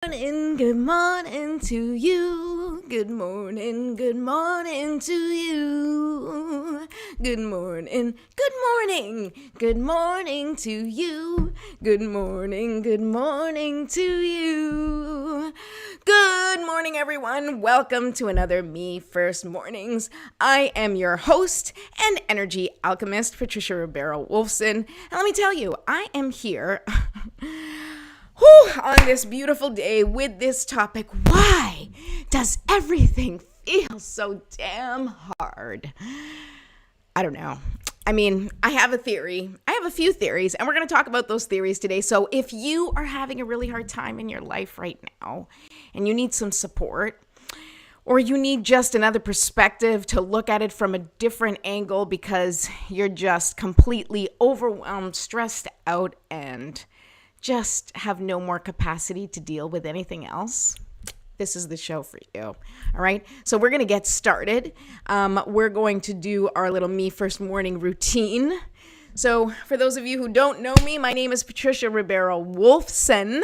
Good morning to you. Good morning to you. Good morning to you. Good morning to you. Good morning, everyone. Welcome to another Me First Mornings. I am your host and energy alchemist, Patricia Ribeiro Wolfson. And let me tell you, I am here on this beautiful day with this topic. Why does everything feel so damn hard? I don't know. I mean, I have a theory. I have a few theories, and we're going to talk about those theories today. So if you are having a really hard time in your life right now and you need some support, or you need just another perspective to look at it from a different angle because you're just completely overwhelmed, stressed out, and just have no more capacity to deal with anything else, this is the show for you. All right. So we're going to get started. We're going to do our little Me First Morning routine. So for those of you who don't know me, my name is Patricia Ribeiro Wolfson.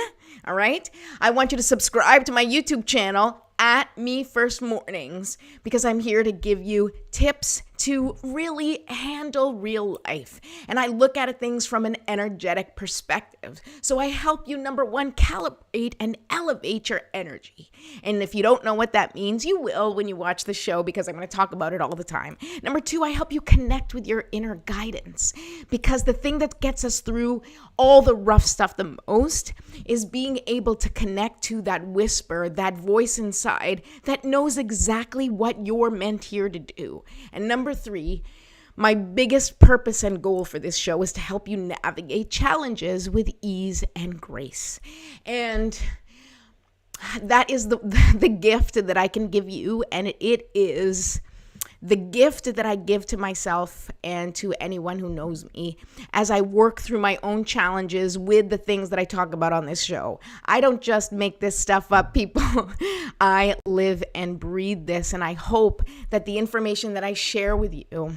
All right. I want you to subscribe to my YouTube channel at Me First Mornings because I'm here to give you tips to really handle real life. And I look at things from an energetic perspective. So I help you, number one, calibrate and elevate your energy. And if you don't know what that means, you will when you watch the show because I'm going to talk about it all the time. Number two, I help you connect with your inner guidance because the thing that gets us through all the rough stuff the most is being able to connect to that whisper, that voice inside that knows exactly what you're meant here to do. And number three, my biggest purpose and goal for this show is to help you navigate challenges with ease and grace. And that is the gift that I can give you, and it is the gift that I give to myself and to anyone who knows me as I work through my own challenges with the things that I talk about on this show. I don't just make this stuff up, people. I live and breathe this, and I hope that the information that I share with you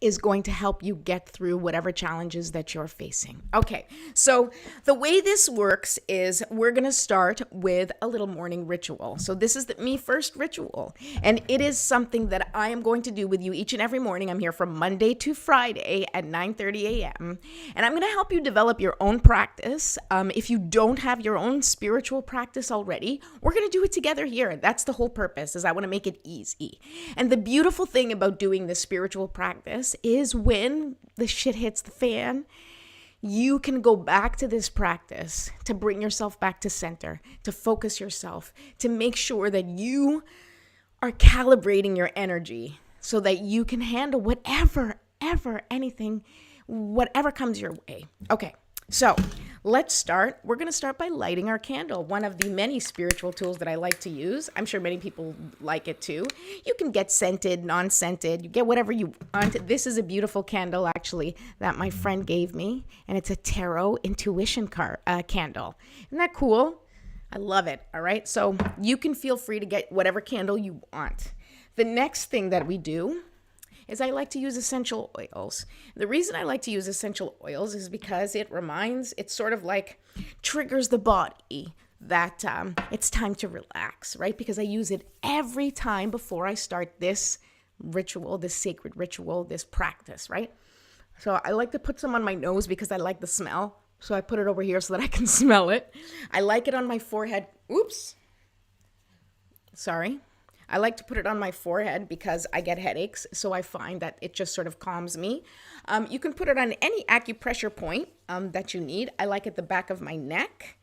is going to help you get through whatever challenges that you're facing. Okay, so the way this works is we're going to start with a little morning ritual. So this is the Me First ritual, and it is something that I am going to do with you each and every morning. I'm here from Monday to Friday at 9:30 a.m., and I'm going to help you develop your own practice. If you don't have your own spiritual practice already, we're going to do it together here. That's the whole purpose, is I want to make it easy. And the beautiful thing about doing this spiritual practice is when the shit hits the fan, you can go back to this practice to bring yourself back to center, to focus yourself, to make sure that you are calibrating your energy so that you can handle whatever comes your way. Okay, so let's start. We're going to start by lighting our candle, one of the many spiritual tools that I like to use. I'm sure many people like it too. You can get scented, non-scented. You get whatever you want. This is a beautiful candle, actually, that my friend gave me, and it's a tarot intuition candle. Isn't that cool? I love it. All right, so you can feel free to get whatever candle you want. The next thing that we do is I like to use essential oils. The reason I like to use essential oils is because it sort of like triggers the body that it's time to relax, right? Because I use it every time before I start this ritual, this sacred ritual, this practice, right? So I like to put some on my nose because I like the smell. So I put it over here so that I can smell it. I like it on my forehead. Oops. Sorry. I like to put it on my forehead because I get headaches, so I find that it just sort of calms me. You can put it on any acupressure point that you need. I like it the back of my neck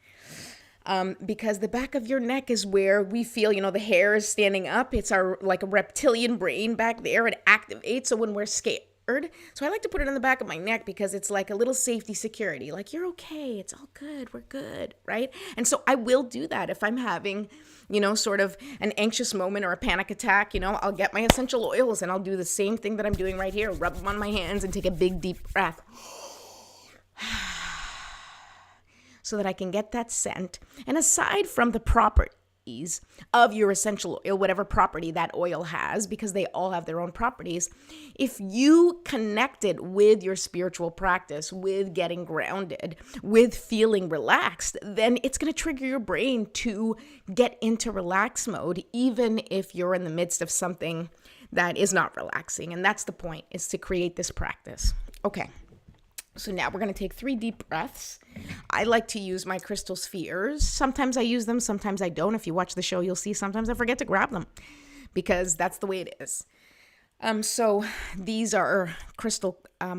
because the back of your neck is where we feel, the hair is standing up. It's like a reptilian brain back there. It activates, so when we're scared. So I like to put it on the back of my neck because it's like a little safety security. Like, you're okay. It's all good. We're good, right? And so I will do that if I'm having, sort of an anxious moment or a panic attack. I'll get my essential oils and I'll do the same thing that I'm doing right here. Rub them on my hands and take a big, deep breath so that I can get that scent. And aside from the proper properties of your essential oil, whatever property that oil has, because they all have their own properties. If you connect it with your spiritual practice, with getting grounded, with feeling relaxed, then it's going to trigger your brain to get into relax mode, even if you're in the midst of something that is not relaxing. And that's the point, is to create this practice. Okay. So now we're going to take 3 deep breaths. I like to use my crystal spheres. Sometimes I use them, sometimes I don't. If you watch the show, you'll see sometimes I forget to grab them because that's the way it is. So these are crystal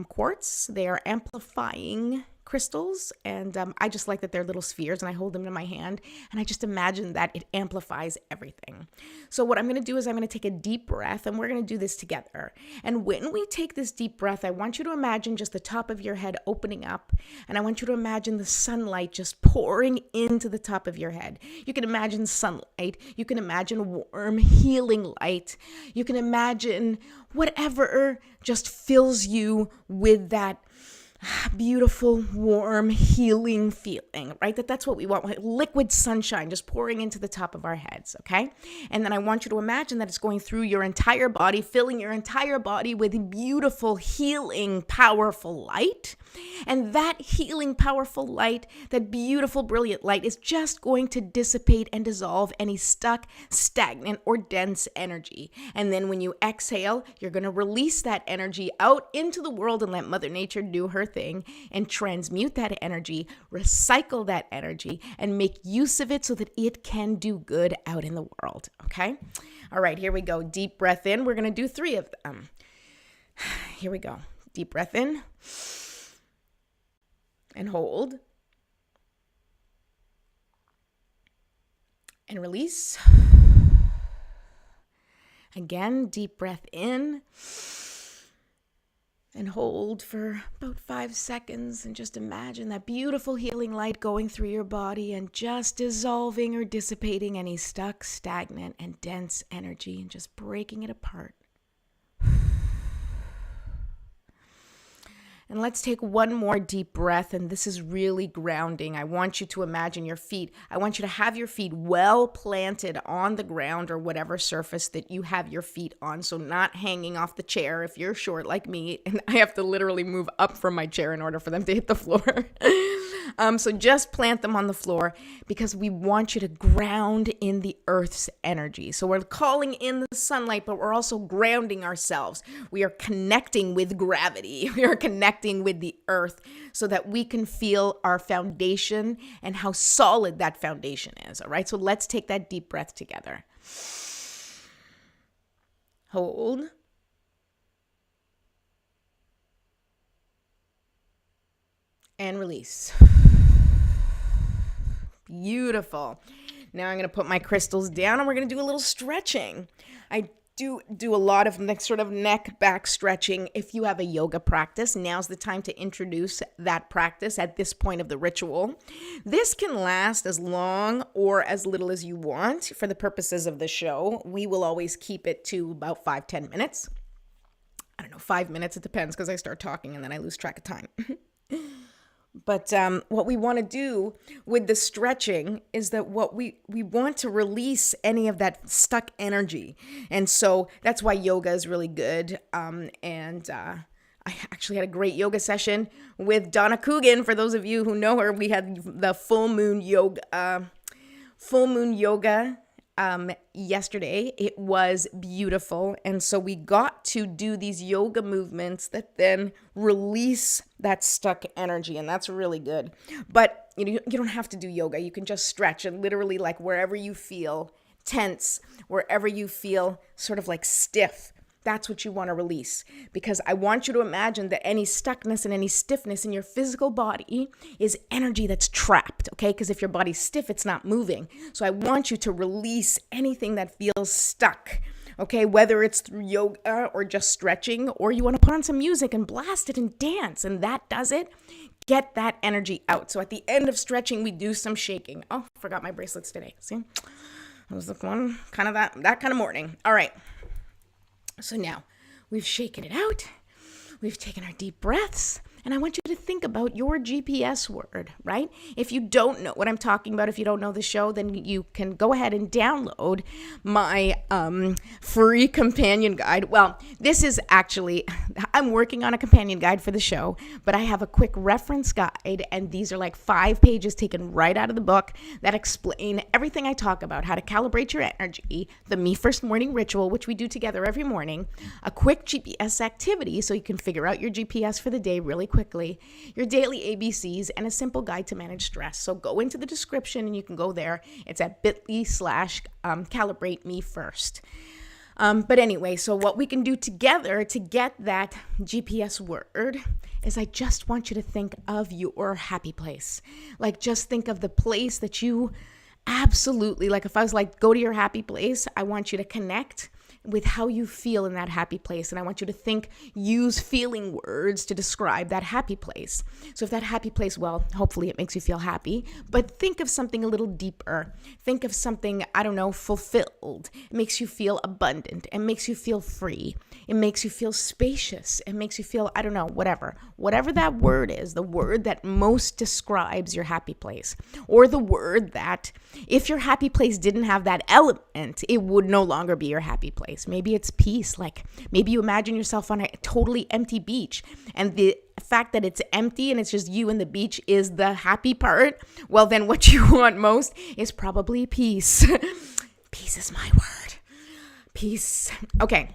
quartz. They are amplifying crystals, and I just like that they're little spheres, and I hold them in my hand, and I just imagine that it amplifies everything. So what I'm going to do is I'm going to take a deep breath, and we're going to do this together. And when we take this deep breath, I want you to imagine just the top of your head opening up, and I want you to imagine the sunlight just pouring into the top of your head. You can imagine sunlight. You can imagine warm, healing light. You can imagine whatever just fills you with that beautiful, warm, healing feeling, right? That's what we want. Like liquid sunshine just pouring into the top of our heads, okay? And then I want you to imagine that it's going through your entire body, filling your entire body with beautiful, healing, powerful light. And that healing, powerful light, that beautiful, brilliant light is just going to dissipate and dissolve any stuck, stagnant, or dense energy. And then when you exhale, you're going to release that energy out into the world and let Mother Nature do her thing and transmute that energy, recycle that energy, and make use of it so that it can do good out in the world. Okay? All right, here we go. Deep breath in. We're going to do 3 of them. Here we go. Deep breath in and hold and release. Again, deep breath in and hold for about 5 seconds, and just imagine that beautiful healing light going through your body and just dissolving or dissipating any stuck, stagnant, and dense energy and just breaking it apart. And let's take one more deep breath, and this is really grounding. I want you to imagine your feet. I want you to have your feet well planted on the ground or whatever surface that you have your feet on, so not hanging off the chair if you're short like me, and I have to literally move up from my chair in order for them to hit the floor. So just plant them on the floor, because we want you to ground in the earth's energy. So we're calling in the sunlight, but we're also grounding ourselves. We are connecting with gravity. We are connecting with the earth so that we can feel our foundation and how solid that foundation is. All right, so let's take that deep breath together. Hold. And release. Beautiful. Now I'm going to put my crystals down, and we're going to do a little stretching. I do a lot of sort of neck back stretching. If you have a yoga practice, now's the time to introduce that practice at this point of the ritual. This can last as long or as little as you want. For the purposes of the show, we will always keep it to about 5-10 minutes. I don't know, 5 minutes. It depends, because I start talking and then I lose track of time. But what we want to do with the stretching is that we want to release any of that stuck energy. And so that's why yoga is really good. I actually had a great yoga session with Donna Coogan. For those of you who know her, we had the full moon yoga yesterday. It was beautiful. And so we got to do these yoga movements that then release that stuck energy. And that's really good. But you don't have to do yoga. You can just stretch, and literally, like, wherever you feel tense, wherever you feel sort of like stiff, that's what you want to release. Because I want you to imagine that any stuckness and any stiffness in your physical body is energy that's trapped, okay? Because if your body's stiff, it's not moving. So I want you to release anything that feels stuck, okay? Whether it's through yoga or just stretching, or you want to put on some music and blast it and dance, and that does it. Get that energy out. So at the end of stretching, we do some shaking. Oh, I forgot my bracelets today. See? That was the one, kind of that kind of morning. All right. So now we've shaken it out, we've taken our deep breaths, And I want you to think about your GPS word, right? If you don't know what I'm talking about, if you don't know the show, then you can go ahead and download my free companion guide. Well, this is actually, I'm working on a companion guide for the show, but I have a quick reference guide, and these are like 5 pages taken right out of the book that explain everything I talk about: how to calibrate your energy, the Me First morning ritual, which we do together every morning, a quick GPS activity so you can figure out your GPS for the day really quickly, your daily ABCs, and a simple guide to manage stress. So go into the description and you can go there. It's at bit.ly/calibrate me first. But anyway, so what we can do together to get that GPS word is I just want you to think of your happy place. Like, just think of the place that you absolutely, like if I was like, go to your happy place, I want you to connect with how you feel in that happy place. And I want you to use feeling words to describe that happy place. So if that happy place, well, hopefully it makes you feel happy, but think of something a little deeper. Think of something, I don't know, fulfilled. It makes you feel abundant. It makes you feel free. It makes you feel spacious. It makes you feel, I don't know, whatever that word is, the word that most describes your happy place, or the word that if your happy place didn't have that element, it would no longer be your happy place. Maybe it's peace. Like maybe you imagine yourself on a totally empty beach, and the fact that it's empty and it's just you and the beach is the happy part. Well, then what you want most is probably peace. Peace is my word. Peace. Okay.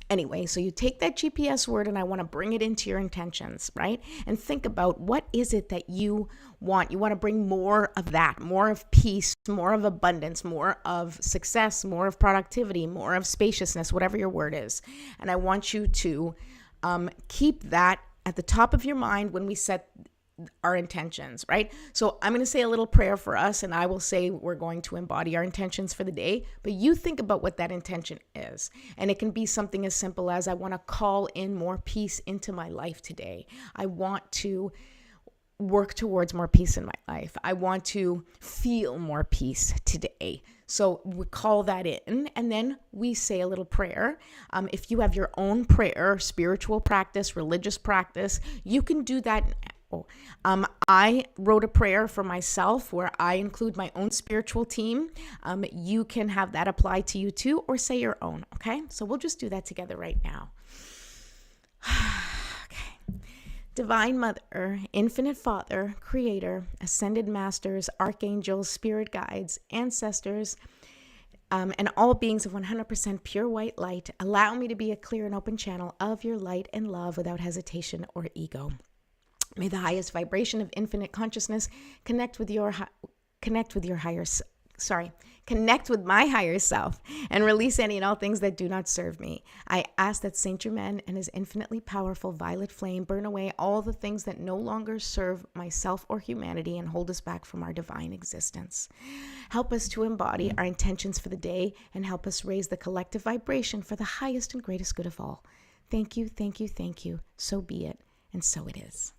Anyway, so you take that GPS word and I want to bring it into your intentions, right? And think about, what is it that you want? You want to bring more of that, more of peace, more of abundance, more of success, more of productivity, more of spaciousness, whatever your word is. And I want you to keep that at the top of your mind when we set our intentions, right? So I'm going to say a little prayer for us, and I will say we're going to embody our intentions for the day, but you think about what that intention is. And it can be something as simple as, I want to call in more peace into my life today. I want to work towards more peace in my life. I want to feel more peace today. So we call that in, and then we say a little prayer. If you have your own prayer, spiritual practice, religious practice, you can do that. I wrote a prayer for myself where I include my own spiritual team. You can have that apply to you too, or say your own. Okay, so we'll just do that together right now. Okay. Divine Mother, Infinite Father, Creator, Ascended Masters, Archangels, Spirit Guides, Ancestors, and all beings of 100% pure white light, allow me to be a clear and open channel of your light and love without hesitation or ego. May the highest vibration of infinite consciousness connect with my higher self and release any and all things that do not serve me. I ask that Saint Germain and his infinitely powerful violet flame burn away all the things that no longer serve myself or humanity and hold us back from our divine existence. Help us to embody our intentions for the day and help us raise the collective vibration for the highest and greatest good of all. Thank you, thank you, thank you. So be it, and so it is.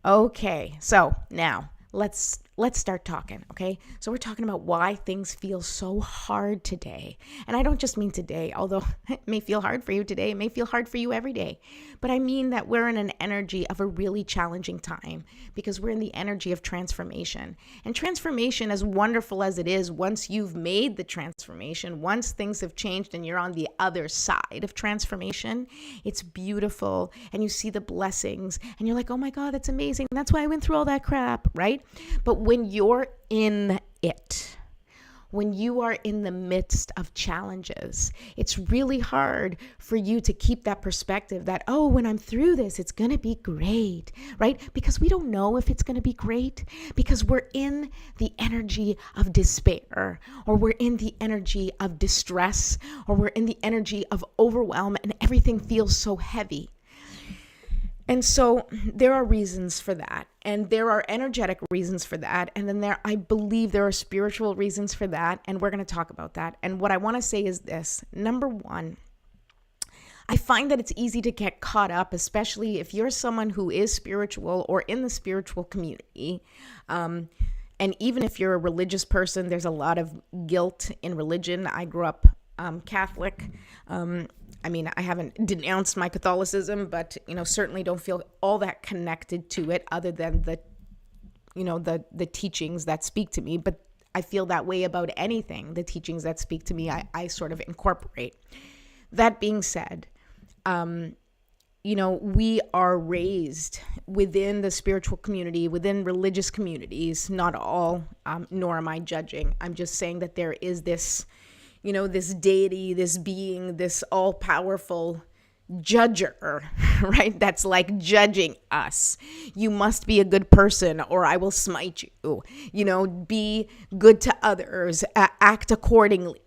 Okay, so now let's start talking, okay? So we're talking about why things feel so hard today. And I don't just mean today, although it may feel hard for you today. It may feel hard for you every day. But I mean that we're in an energy of a really challenging time because we're in the energy of transformation. And transformation, as wonderful as it is, once you've made the transformation, once things have changed and you're on the other side of transformation, it's beautiful. And you see the blessings and you're like, oh my God, that's amazing. That's why I went through all that crap, right? But when you're in it, when you are in the midst of challenges, it's really hard for you to keep that perspective that, oh, when I'm through this, it's going to be great, right? Because we don't know if it's going to be great because we're in the energy of despair, or we're in the energy of distress, or we're in the energy of overwhelm, and everything feels so heavy. And so there are reasons for that, and there are energetic reasons for that, and then I believe there are spiritual reasons for that, and we're going to talk about that. And what I want to say is this. Number one, I find that it's easy to get caught up, especially if you're someone who is spiritual or in the spiritual community. And even if you're a religious person, there's a lot of guilt in religion. I grew up Catholic. I mean, I haven't denounced my Catholicism, but, certainly don't feel all that connected to it other than the teachings that speak to me. But I feel that way about anything. The teachings that speak to me, I sort of incorporate. That being said, we are raised within the spiritual community, within religious communities, not all, nor am I judging. I'm just saying that there is this, this deity, this being, this all-powerful judger, right? That's like judging us. You must be a good person or I will smite you. Be good to others, act accordingly.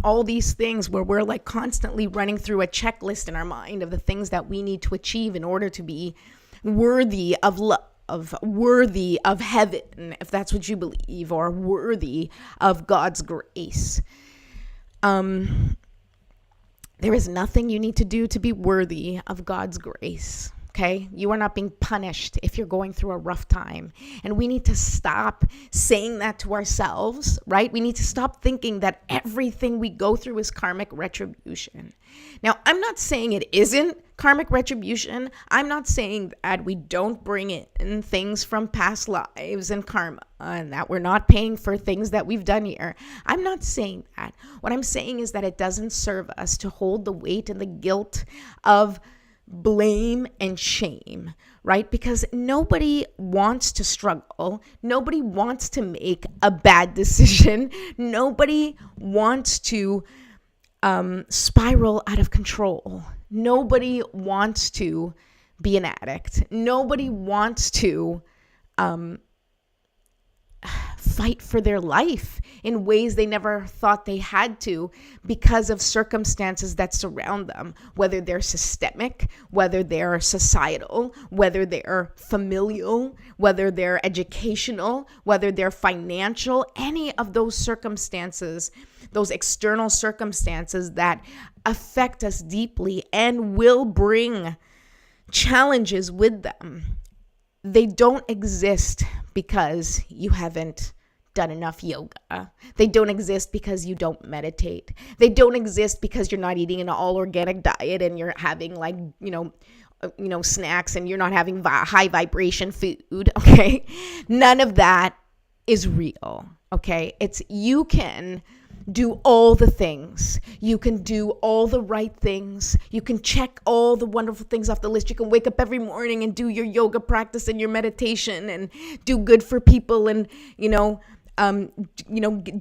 All these things where we're like constantly running through a checklist in our mind of the things that we need to achieve in order to be worthy of love, worthy of heaven, if that's what you believe, or worthy of God's grace. There is nothing you need to do to be worthy of God's grace. Okay? You are not being punished if you're going through a rough time. And we need to stop saying that to ourselves, right? We need to stop thinking that everything we go through is karmic retribution. Now, I'm not saying it isn't karmic retribution. I'm not saying that we don't bring in things from past lives and karma and that we're not paying for things that we've done here. I'm not saying that. What I'm saying is that it doesn't serve us to hold the weight and the guilt of blame and shame, right? Because nobody wants to struggle. Nobody wants to make a bad decision. Nobody wants to spiral out of control. Nobody wants to be an addict. Nobody wants to fight for their life in ways they never thought they had to because of circumstances that surround them, whether they're systemic, whether they're societal, whether they're familial, whether they're educational, whether they're financial, any of those circumstances, those external circumstances that affect us deeply and will bring challenges with them. They don't exist because you haven't done enough yoga. They don't exist because you don't meditate. They don't exist because you're not eating an all organic diet and you're having snacks and you're not having high vibration food. Okay. None of that is real. Okay. You can do all the things. You can do all the right things. You can check all the wonderful things off the list. You can wake up every morning and do your yoga practice and your meditation and do good for people and,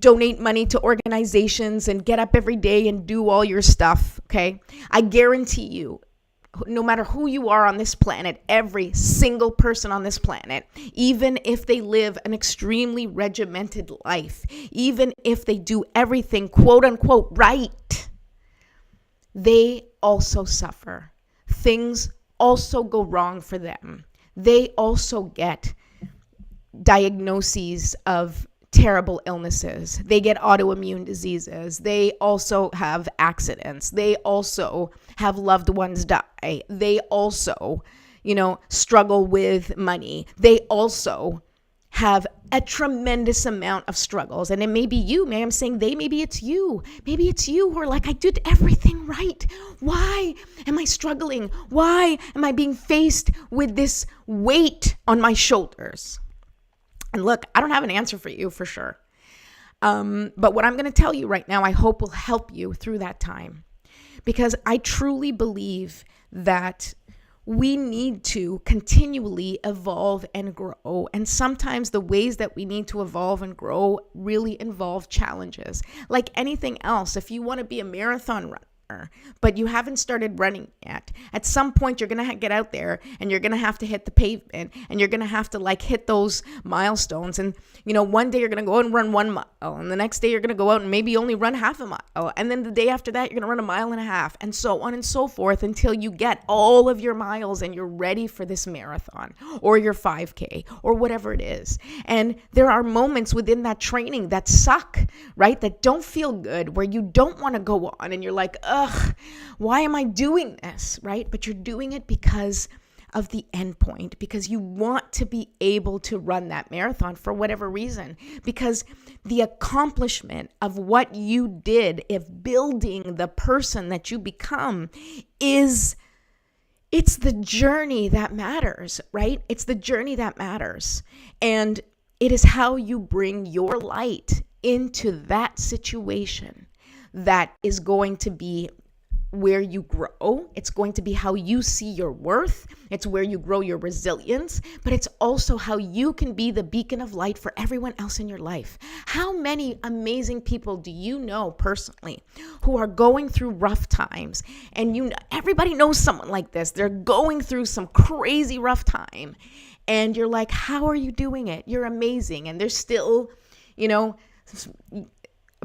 donate money to organizations and get up every day and do all your stuff. Okay. I guarantee you, no matter who you are on this planet, every single person on this planet, even if they live an extremely regimented life, even if they do everything quote unquote right, they also suffer. Things also go wrong for them. They also get diagnoses of terrible illnesses. They get autoimmune diseases. They also have accidents. They also have loved ones die. They also, struggle with money. They also have a tremendous amount of struggles. And it may be you, I'm saying maybe it's you. Maybe it's you who are like, I did everything right. Why am I struggling? Why am I being faced with this weight on my shoulders? And look, I don't have an answer for you for sure. But what I'm going to tell you right now, I hope will help you through that time. Because I truly believe that we need to continually evolve and grow. And sometimes the ways that we need to evolve and grow really involve challenges. Like anything else, if you want to be a marathon runner, but you haven't started running yet, at some point you're going to get out there and you're going to have to hit the pavement and you're going to have to hit those milestones. And, one day you're going to go out and run 1 mile and the next day you're going to go out and maybe only run half a mile. And then the day after that, you're going to run 1.5 miles and so on and so forth until you get all of your miles and you're ready for this marathon or your 5K or whatever it is. And there are moments within that training that suck, right? That don't feel good, where you don't want to go on and you're like, ugh, why am I doing this, right? But you're doing it because of the end point, because you want to be able to run that marathon for whatever reason, because the accomplishment of what you did, if building the person that you become, it's the journey that matters, right? It's the journey that matters. And it is how you bring your light into that situation that is going to be where you grow. It's going to be how you see your worth. It's where you grow your resilience, but it's also how you can be the beacon of light for everyone else in your life. How many amazing people do you know personally who are going through rough times? And everybody knows someone like this. They're going through some crazy rough time. And you're like, how are you doing it? You're amazing. And they're still,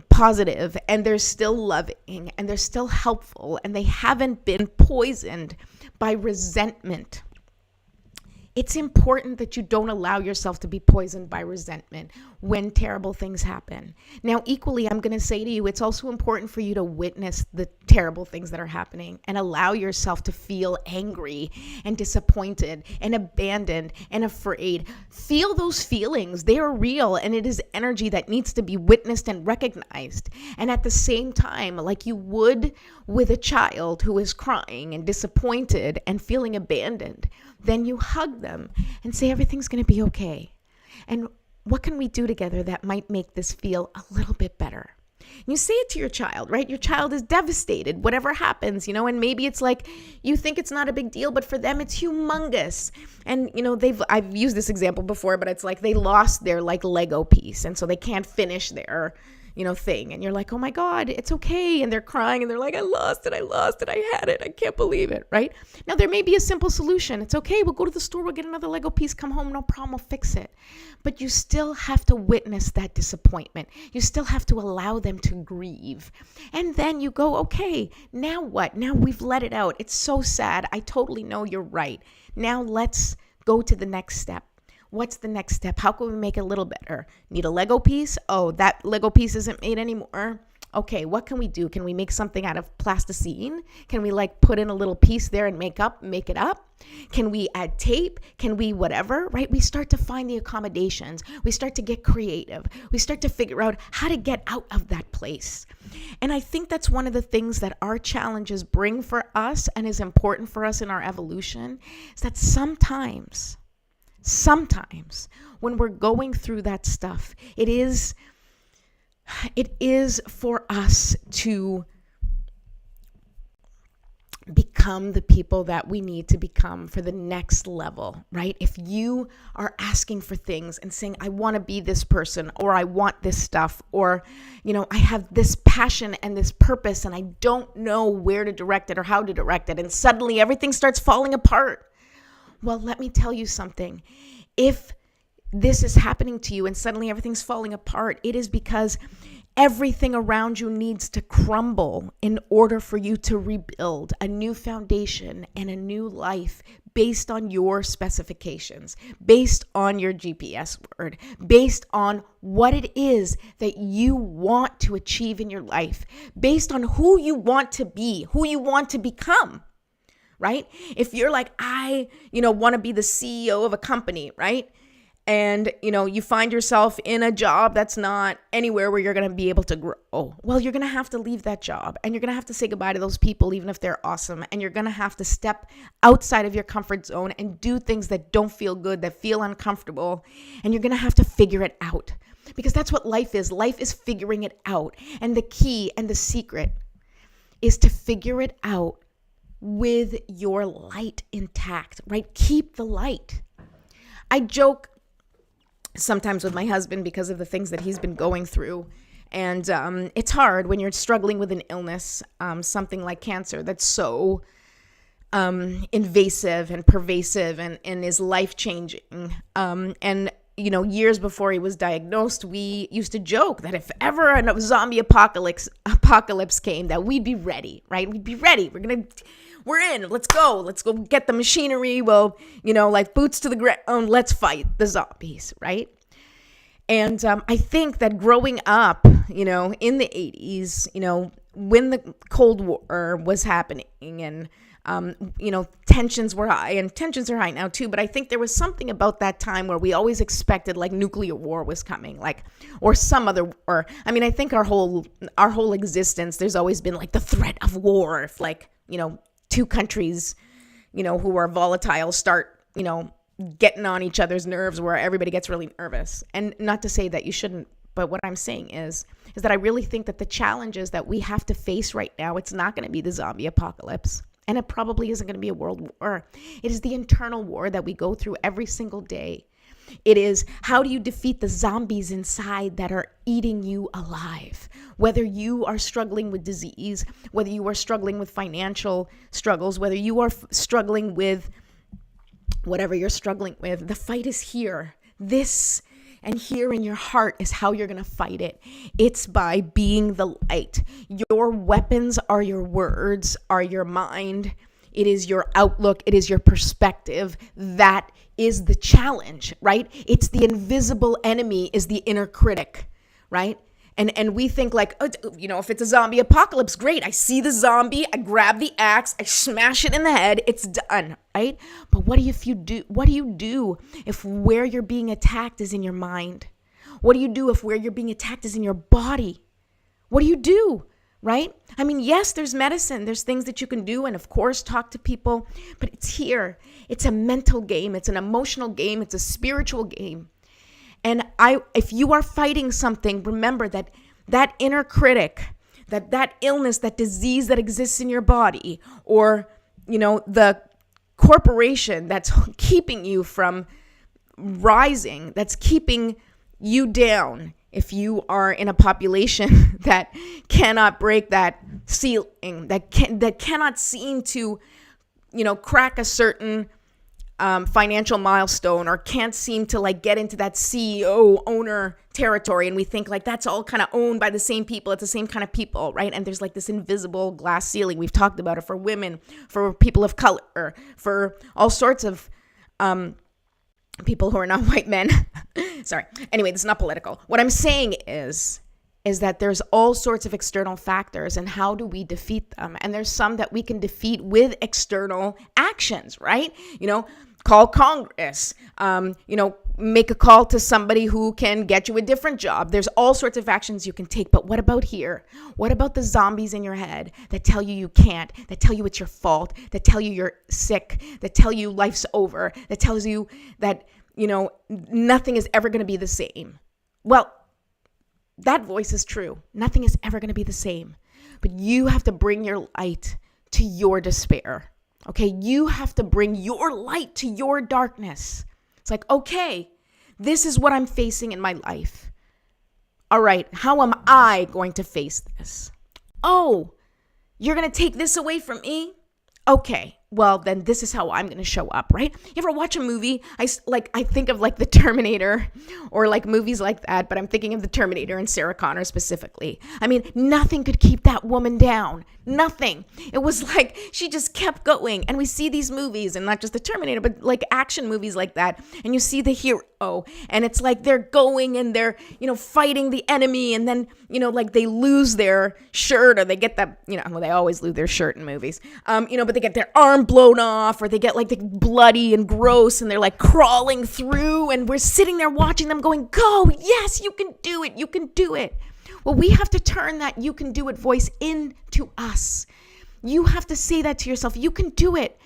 positive, and they're still loving, and they're still helpful, and they haven't been poisoned by resentment. It's important that you don't allow yourself to be poisoned by resentment when terrible things happen. Now, equally, I'm going to say to you, it's also important for you to witness the terrible things that are happening and allow yourself to feel angry and disappointed and abandoned and afraid. Feel those feelings. They are real, and it is energy that needs to be witnessed and recognized. And at the same time, like you would with a child who is crying and disappointed and feeling abandoned, then you hug them and say, everything's going to be okay. And what can we do together that might make this feel a little bit better? And you say it to your child, right? Your child is devastated, whatever happens, and maybe it's like, you think it's not a big deal, but for them it's humongous. And, I've used this example before, but it's like they lost their Lego piece. And so they can't finish their, thing. And you're like, oh my God, it's okay. And they're crying and they're like, I lost it. I had it. I can't believe it. Right? Now there may be a simple solution. It's okay. We'll go to the store. We'll get another Lego piece, come home. No problem. We'll fix it. But you still have to witness that disappointment. You still have to allow them to grieve. And then you go, okay, now what? Now we've let it out. It's so sad. I totally know you're right. Now let's go to the next step. What's the next step? How can we make it a little better? Need a Lego piece? Oh, that Lego piece isn't made anymore. Okay, what can we do? Can we make something out of plasticine? Can we put in a little piece there and make it up? Can we add tape? Can we whatever, right? We start to find the accommodations. We start to get creative. We start to figure out how to get out of that place. And I think that's one of the things that our challenges bring for us and is important for us in our evolution, is that sometimes when we're going through that stuff, it is for us to become the people that we need to become for the next level, right? If you are asking for things and saying, I want to be this person, or I want this stuff, or, I have this passion and this purpose and I don't know where to direct it or how to direct it, and suddenly everything starts falling apart. Well, let me tell you something. If this is happening to you and suddenly everything's falling apart, it is because everything around you needs to crumble in order for you to rebuild a new foundation and a new life based on your specifications, based on your GPS word, based on what it is that you want to achieve in your life, based on who you want to be, who you want to become. Right? If you're like, I, want to be the CEO of a company, right? And, you find yourself in a job that's not anywhere where you're going to be able to grow. Well, you're going to have to leave that job, and you're going to have to say goodbye to those people, even if they're awesome. And you're going to have to step outside of your comfort zone and do things that don't feel good, that feel uncomfortable. And you're going to have to figure it out, because that's what life is. Life is figuring it out. And the key and the secret is to figure it out with your light intact, right? Keep the light. I joke sometimes with my husband because of the things that he's been going through. And it's hard when you're struggling with an illness, something like cancer, that's so invasive and pervasive and is life-changing. And years before he was diagnosed, we used to joke that if ever a zombie apocalypse came, that we'd be ready, right? We'd be ready. We're in. Let's go get the machinery. Well, boots to the ground. Let's fight the zombies, right? And I think that growing up, in the 80s, when the Cold War was happening, and Tensions were high, and tensions are high now too. But I think there was something about that time where we always expected like nuclear war was coming, or some other, I think our whole existence, there's always been like the threat of war. If two countries, who are volatile start, getting on each other's nerves, where everybody gets really nervous. And not to say that you shouldn't, but what I'm saying is that I really think that the challenges that we have to face right now, it's not going to be the zombie apocalypse. And it probably isn't going to be a world war. It is the internal war that we go through every single day. It is, how do you defeat the zombies inside that are eating you alive? Whether you are struggling with disease, whether you are struggling with financial struggles, whether you are struggling with whatever you're struggling with, the fight is here. This and here in your heart is how you're going to fight it. It's by being the light. Your weapons are your words, are your mind. It is your outlook. It is your perspective. That is the challenge, right? It's the invisible enemy is the inner critic, right? And we think like, if it's a zombie apocalypse, great. I see the zombie, I grab the axe, I smash it in the head, it's done, right? But what do you do if where you're being attacked is in your mind? What do you do if where you're being attacked is in your body? What do you do, right? Yes, there's medicine, there's things that you can do, and of course talk to people, but it's here. It's a mental game, it's an emotional game, it's a spiritual game. And if you are fighting something, remember that inner critic, that illness, that disease that exists in your body, or, the corporation that's keeping you from rising, that's keeping you down. If you are in a population that cannot break that ceiling, that cannot seem to, crack a certain financial milestone, or can't seem to get into that CEO owner territory, and we think that's all kind of owned by the same people, it's the same kind of people, right? And there's this invisible glass ceiling. We've talked about it for women, for people of color, for all sorts of people who are not white men. Sorry. Anyway, this is not political. What I'm saying is that there's all sorts of external factors, and how do we defeat them? And there's some that we can defeat with external actions, right? Call Congress, make a call to somebody who can get you a different job. There's all sorts of actions you can take. But what about here? What about the zombies in your head that tell you can't, that tell you it's your fault, that tell you you're sick, that tell you life's over, that tells you that, nothing is ever going to be the same? Well, that voice is true. Nothing is ever going to be the same. But you have to bring your light to your despair. Okay, you have to bring your light to your darkness. It's okay, this is what I'm facing in my life. All right, how am I going to face this? Oh, you're going to take this away from me? Okay, well, then this is how I'm going to show up, right? You ever watch a movie? I think of The Terminator, or movies like that, but I'm thinking of The Terminator and Sarah Connor specifically. Nothing could keep that woman down. Nothing. It was she just kept going. And we see these movies, and not just The Terminator, but action movies like that. And you see the hero, and it's they're going and they're, fighting the enemy, and then, they lose their shirt, or they get that, they always lose their shirt in movies, but they get their arm blown off, or they get bloody and gross, and they're crawling through, and we're sitting there watching them going, go, yes, you can do it, you can do it. Well, we have to turn that you can do it voice into us. You have to say that to yourself. You can do it.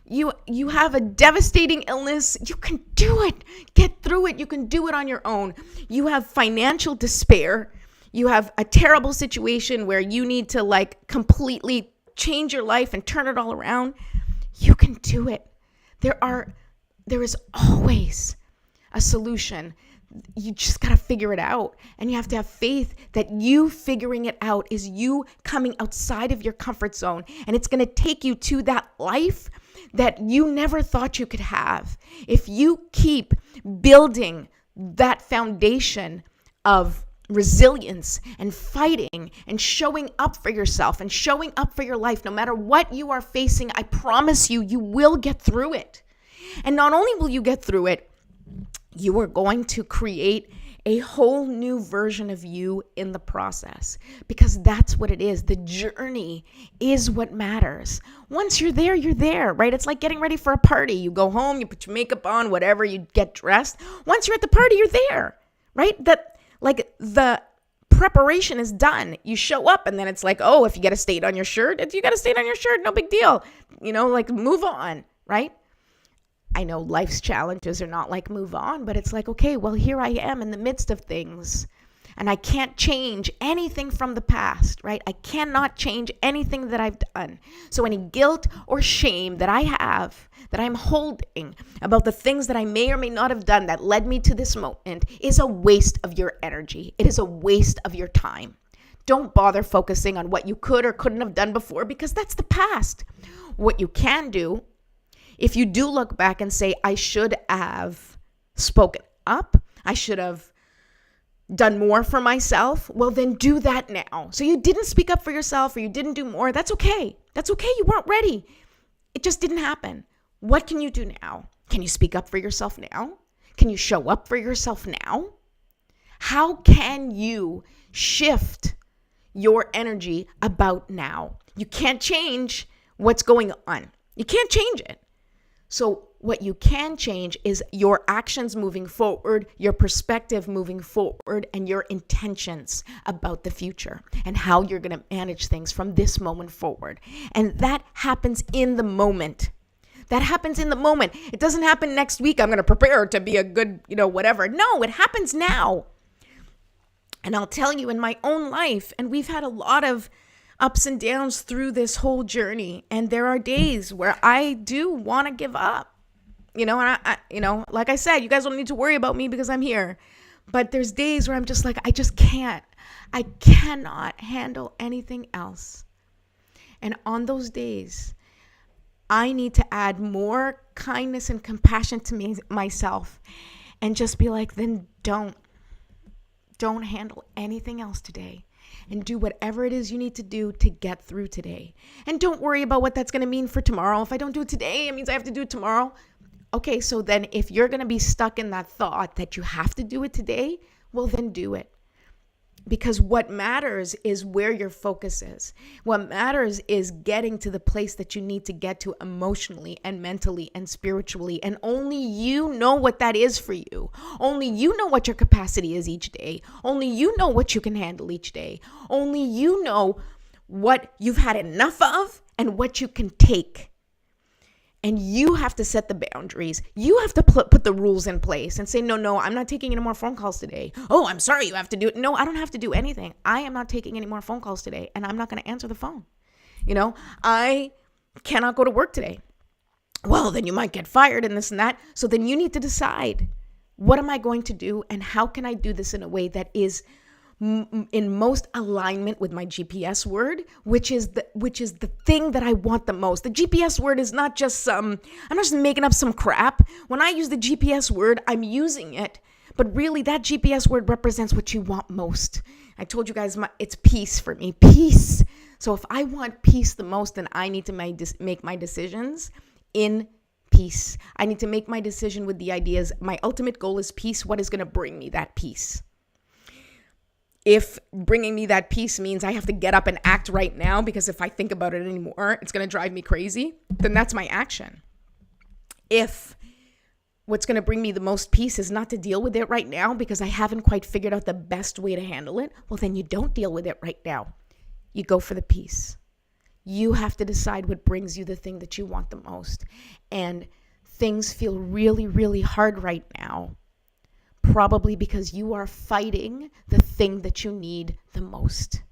You have a devastating illness. You can do it. Get through it. You can do it on your own. You have financial despair. You have a terrible situation where you need to completely change your life and turn it all around. You can do it. There is always a solution. You just got to figure it out. And you have to have faith that you figuring it out is you coming outside of your comfort zone. And it's going to take you to that life that you never thought you could have. If you keep building that foundation of resilience and fighting and showing up for yourself and showing up for your life, no matter what you are facing, I promise you, you will get through it. And not only will you get through it, you are going to create a whole new version of you in the process, because that's what it is. The journey is what matters. Once you're there, right? It's like getting ready for a party. You go home, you put your makeup on, whatever, you get dressed. Once you're at the party, you're there, right? The preparation is done. You show up, and then it's like, oh, if you get a stain on your shirt, no big deal. Move on, right? I know life's challenges are not like move on, but it's like, okay, well, here I am in the midst of things, and I can't change anything from the past, right? I cannot change anything that I've done. So any guilt or shame that I have, that I'm holding about the things that I may or may not have done that led me to this moment, is a waste of your energy. It is a waste of your time. Don't bother focusing on what you could or couldn't have done before, because that's the past. What you can do, if you do look back and say, I should have spoken up, I should have done more for myself, well, then do that now. So you didn't speak up for yourself, or you didn't do more. That's okay. That's okay. You weren't ready. It just didn't happen. What can you do now? Can you speak up for yourself now? Can you show up for yourself now? How can you shift your energy about now? You can't change what's going on. You can't change it. So what you can change is your actions moving forward, your perspective moving forward, and your intentions about the future and how you're going to manage things from this moment forward. And that happens in the moment. That happens in the moment. It doesn't happen next week. I'm going to prepare to be a good, whatever. No, it happens now. And I'll tell you, in my own life, and we've had a lot of ups and downs through this whole journey. And there are days where I do want to give up, and I like I said, you guys don't need to worry about me because I'm here. But there's days where I'm just like, I just can't. I cannot handle anything else. And on those days, I need to add more kindness and compassion to myself and just be like, then don't handle anything else today. And do whatever it is you need to do to get through today. And don't worry about what that's going to mean for tomorrow. If I don't do it today, it means I have to do it tomorrow. Okay, so then if you're going to be stuck in that thought that you have to do it today, well, then do it. Because what matters is where your focus is. What matters is getting to the place that you need to get to emotionally and mentally and spiritually. And only you know what that is for you. Only you know what your capacity is each day. Only you know what you can handle each day. Only you know what you've had enough of and what you can take. And you have to set the boundaries. You have to put the rules in place and say, no, I'm not taking any more phone calls today. Oh, I'm sorry, you have to do it. No, I don't have to do anything. I am not taking any more phone calls today, and I'm not going to answer the phone. I cannot go to work today. Well, then you might get fired and this and that. So then you need to decide, what am I going to do, and how can I do this in a way that is in most alignment with my GPS word, which is the thing that I want the most. The GPS word is not just I'm not just making up some crap. When I use the GPS word, I'm using it, but really that GPS word represents what you want most. I told you guys, it's peace for me, peace. So if I want peace the most, then I need to make my decisions in peace. I need to make my decision with the ideas. My ultimate goal is peace. What is going to bring me that peace? If bringing me that peace means I have to get up and act right now, because if I think about it anymore, it's going to drive me crazy, then that's my action. If what's going to bring me the most peace is not to deal with it right now because I haven't quite figured out the best way to handle it, well, then you don't deal with it right now. You go for the peace. You have to decide what brings you the thing that you want the most. And things feel really, really hard right now. Probably because you are fighting the thing that you need the most.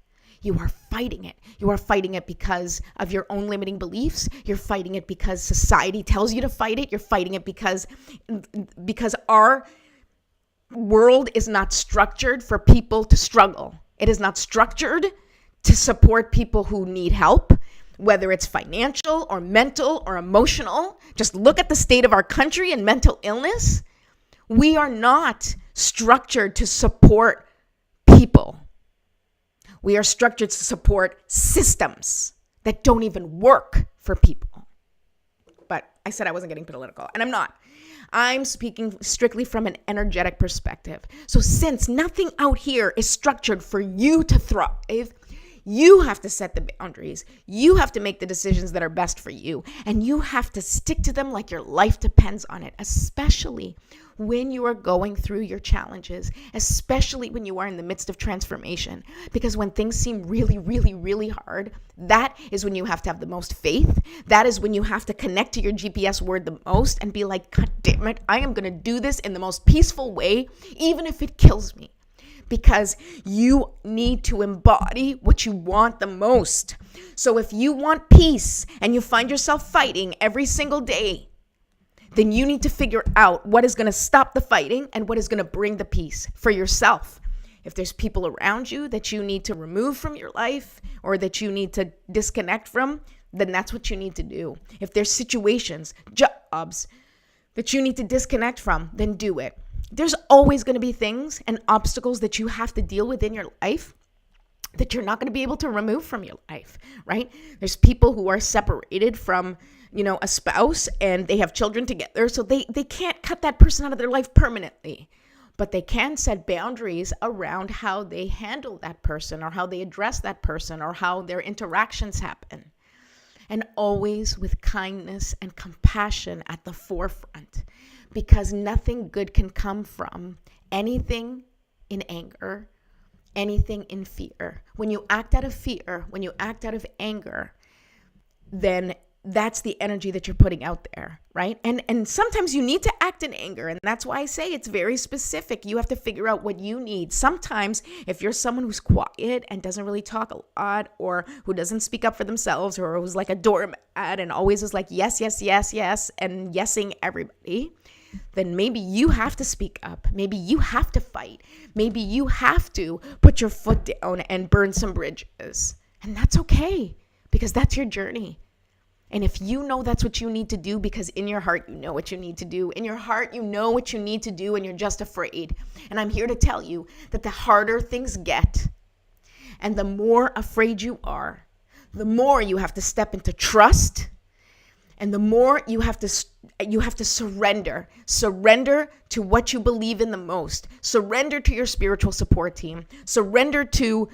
You are fighting it. You are fighting it because of your own limiting beliefs. You're fighting it because society tells you to fight it. You're fighting it because our world is not structured for people to struggle. It is not structured to support people who need help, whether it's financial or mental or emotional. Just look at the state of our country and mental illness. We are not structured to support people. We are structured to support systems that don't even work for people. But I said I wasn't getting political, and I'm not. I'm speaking strictly from an energetic perspective. So since nothing out here is structured for you to thrive, you have to set the boundaries. You have to make the decisions that are best for you. And you have to stick to them like your life depends on it, especially when you are going through your challenges, especially when you are in the midst of transformation. Because when things seem really, really, really hard, that is when you have to have the most faith. That is when you have to connect to your GPS word the most and be like, God damn it, I am going to do this in the most peaceful way, even if it kills me. Because you need to embody what you want the most. So if you want peace and you find yourself fighting every single day, then you need to figure out what is going to stop the fighting and what is going to bring the peace for yourself. If there's people around you that you need to remove from your life or that you need to disconnect from, then that's what you need to do. If there's situations, jobs that you need to disconnect from, then do it. There's always going to be things and obstacles that you have to deal with in your life that you're not going to be able to remove from your life, right? There's people who are separated from, a spouse and they have children together. So they can't cut that person out of their life permanently, but they can set boundaries around how they handle that person or how they address that person or how their interactions happen. And always with kindness and compassion at the forefront, because nothing good can come from anything in anger, anything in fear. When you act out of fear, when you act out of anger, then that's the energy that you're putting out there, right? And sometimes you need to act in anger. And that's why I say it's very specific. You have to figure out what you need. Sometimes if you're someone who's quiet and doesn't really talk a lot, or who doesn't speak up for themselves, or who's like a doormat and always is like, yes, yes, yes, yes, and yesing everybody, then maybe you have to speak up. Maybe you have to fight. Maybe you have to put your foot down and burn some bridges. And that's okay, because that's your journey. And if you know that's what you need to do, because in your heart, you know what you need to do. In your heart, you know what you need to do, and you're just afraid. And I'm here to tell you that the harder things get, and the more afraid you are, the more you have to step into trust, and the more you have to surrender to what you believe in the most. Surrender to your spiritual support team. Surrender to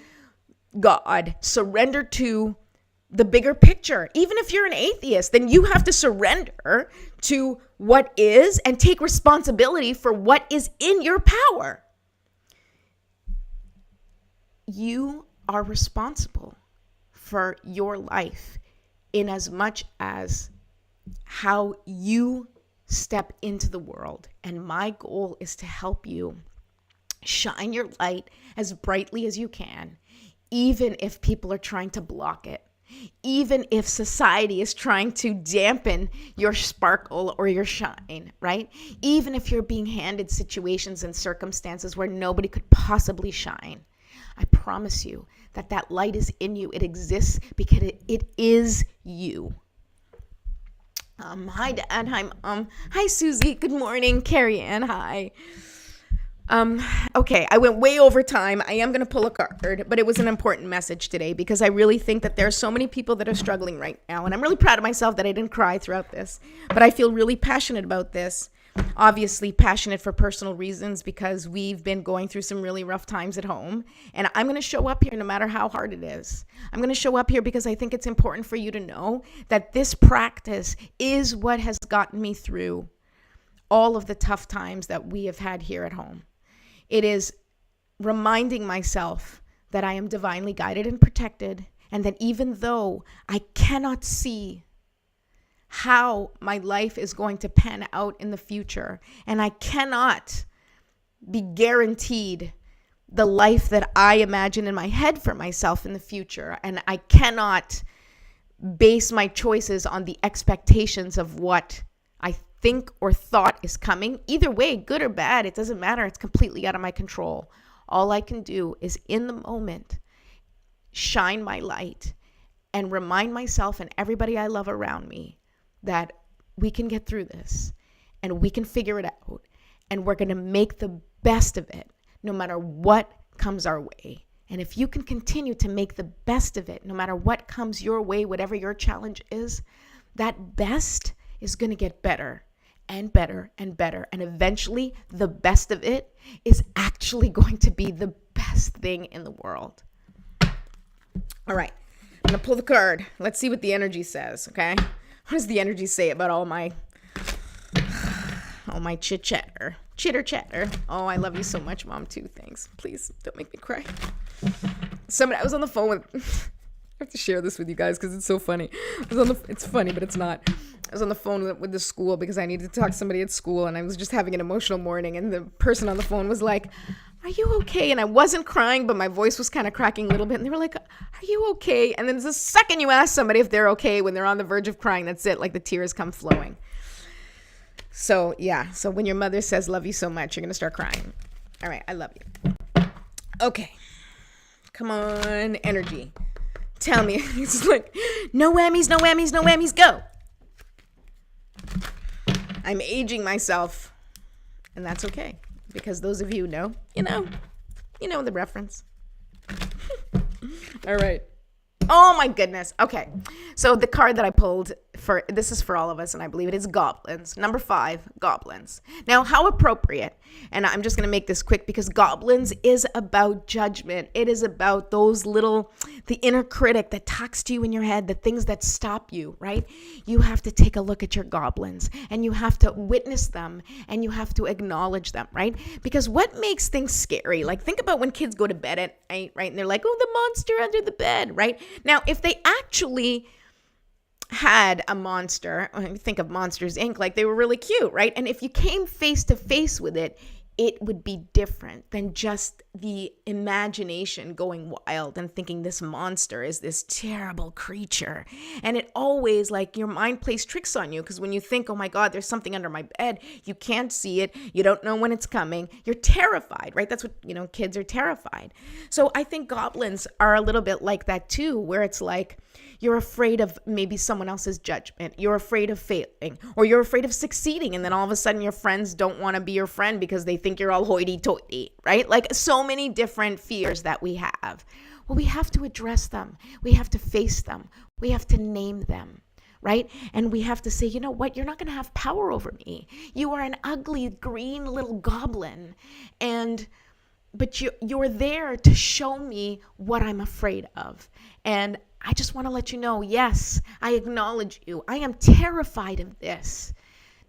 God. Surrender to the bigger picture. Even if you're an atheist, then you have to surrender to what is and take responsibility for what is in your power. You are responsible for your life in as much as how you step into the world. And my goal is to help you shine your light as brightly as you can, even if people are trying to block it. Even if society is trying to dampen your sparkle or your shine, right? Even if you're being handed situations and circumstances where nobody could possibly shine, I promise you that that light is in you. It exists because it is you. Hi, Dad. Hi, Mom. Hi, Susie. Good morning. Carrie Ann. Hi. Okay, I went way over time. I am going to pull a card, but it was an important message today because I really think that there are so many people that are struggling right now. And I'm really proud of myself that I didn't cry throughout this, but I feel really passionate about this. Obviously passionate for personal reasons because we've been going through some really rough times at home. And I'm going to show up here no matter how hard it is. I'm going to show up here because I think it's important for you to know that this practice is what has gotten me through all of the tough times that we have had here at home. It is reminding myself that I am divinely guided and protected, and that even though I cannot see how my life is going to pan out in the future, and I cannot be guaranteed the life that I imagine in my head for myself in the future, and I cannot base my choices on the expectations of what I think or thought is coming. Either way, good or bad, it doesn't matter. It's completely out of my control. All I can do is in the moment shine my light and remind myself and everybody I love around me that we can get through this and we can figure it out, and we're going to make the best of it no matter what comes our way. And if you can continue to make the best of it no matter what comes your way, whatever your challenge is, that best is going to get better and better and better. And eventually, the best of it is actually going to be the best thing in the world. All right. I'm going to pull the card. Let's see what the energy says, okay? What does the energy say about all my chitter chatter? Oh, I love you so much, Mom, too. Thanks. Please don't make me cry. I was on the phone with... I have to share this with you guys because it's so funny. It's funny, but it's not. I was on the phone with the school because I needed to talk to somebody at school, and I was just having an emotional morning, and the person on the phone was like, "Are you okay?" And I wasn't crying, but my voice was kind of cracking a little bit, and they were like, "Are you okay?" And then the second you ask somebody if they're okay when they're on the verge of crying, that's it, like the tears come flowing. So yeah, so when your mother says love you so much, you're gonna start crying. All right, I love you. Okay, come on, energy. Tell me. It's like, no whammies, no whammies, no whammies, go. I'm aging myself, and that's okay, because those of you who know, you know the reference. All right. Oh my goodness. Okay. So the card that I pulled this is for all of us, and I believe it is goblins. Number 5, goblins. Now, how appropriate. And I'm just going to make this quick because goblins is about judgment. It is about the inner critic that talks to you in your head, the things that stop you, right? You have to take a look at your goblins, and you have to witness them, and you have to acknowledge them, right? Because what makes things scary? Like, think about when kids go to bed at night, right? And they're like, oh, the monster under the bed, right? Now, if they actually had a monster, think of Monsters Inc., like they were really cute, right? And if you came face to face with it, it would be different than just the imagination going wild and thinking this monster is this terrible creature. And it always, like, your mind plays tricks on you, because when you think, oh my God, there's something under my bed, you can't see it, you don't know when it's coming, you're terrified, right? That's what, kids are terrified. So I think goblins are a little bit like that too, where it's like, you're afraid of maybe someone else's judgment. You're afraid of failing, or you're afraid of succeeding. And then all of a sudden your friends don't want to be your friend because they think you're all hoity-toity, right? Like, so many different fears that we have. Well, we have to address them. We have to face them. We have to name them, right? And we have to say, you know what? You're not going to have power over me. You are an ugly green little goblin. But you're there to show me what I'm afraid of. And I just want to let you know, yes, I acknowledge you. I am terrified of this.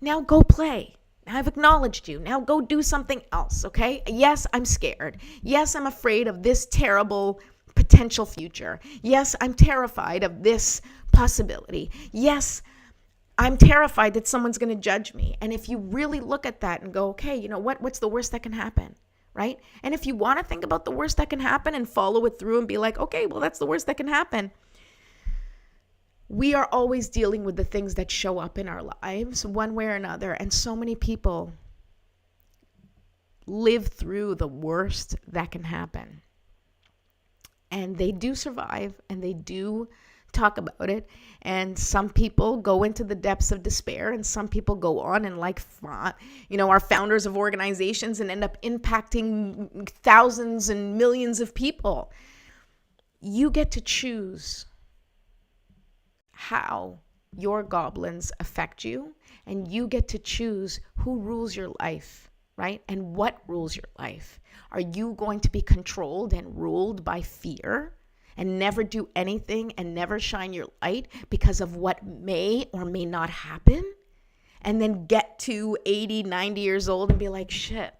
Now go play. I've acknowledged you. Now go do something else, okay? Yes, I'm scared. Yes, I'm afraid of this terrible potential future. Yes, I'm terrified of this possibility. Yes, I'm terrified that someone's going to judge me. And if you really look at that and go, okay, you know what? What's the worst that can happen? Right? And if you want to think about the worst that can happen and follow it through and be like, okay, well, that's the worst that can happen. We are always dealing with the things that show up in our lives one way or another. And so many people live through the worst that can happen. And they do survive, and they do talk about it. And some people go into the depths of despair, and some people go on and are founders of organizations and end up impacting thousands and millions of people. You get to choose how your goblins affect you, and you get to choose who rules your life, right? And what rules your life. Are you going to be controlled and ruled by fear and never do anything and never shine your light because of what may or may not happen? And then get to 80, 90 years old and be like, shit,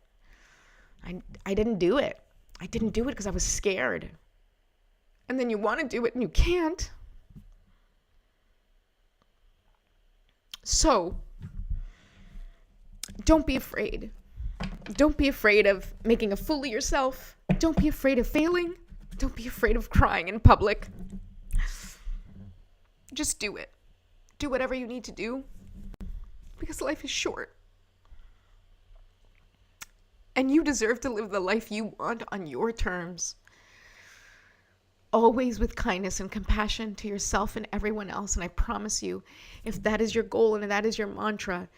I didn't do it. I didn't do it because I was scared. And then you want to do it and you can't. So, don't be afraid. Don't be afraid of making a fool of yourself. Don't be afraid of failing. Don't be afraid of crying in public. Just do it. Do whatever you need to do, because life is short. And you deserve to live the life you want on your terms. Always with kindness and compassion to yourself and everyone else. And I promise you, if that is your goal and that is your mantra,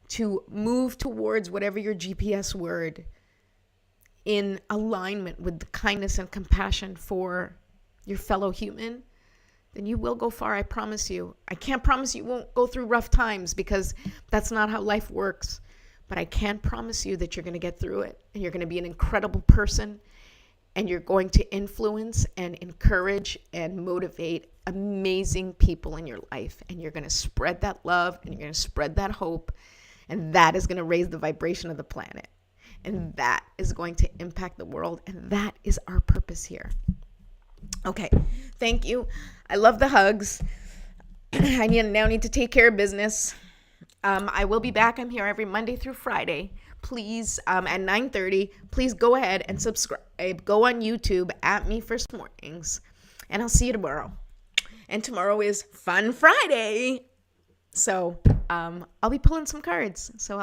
to move towards whatever your GPS word, in alignment with the kindness and compassion for your fellow human, then you will go far. I promise you. I can't promise you won't go through rough times because that's not how life works. But I can promise you that you're going to get through it and you're going to be an incredible person and you're going to influence and encourage and motivate amazing people in your life. And you're going to spread that love and you're going to spread that hope. And that is going to raise the vibration of the planet. And that is going to impact the world. And that is our purpose here. Okay. Thank you. I love the hugs. I now need to take care of business. I will be back. I'm here every Monday through Friday. Please, at 9:30, please go ahead and subscribe. Go on YouTube at Me First Mornings. And I'll see you tomorrow. And tomorrow is Fun Friday. So I'll be pulling some cards. So I'll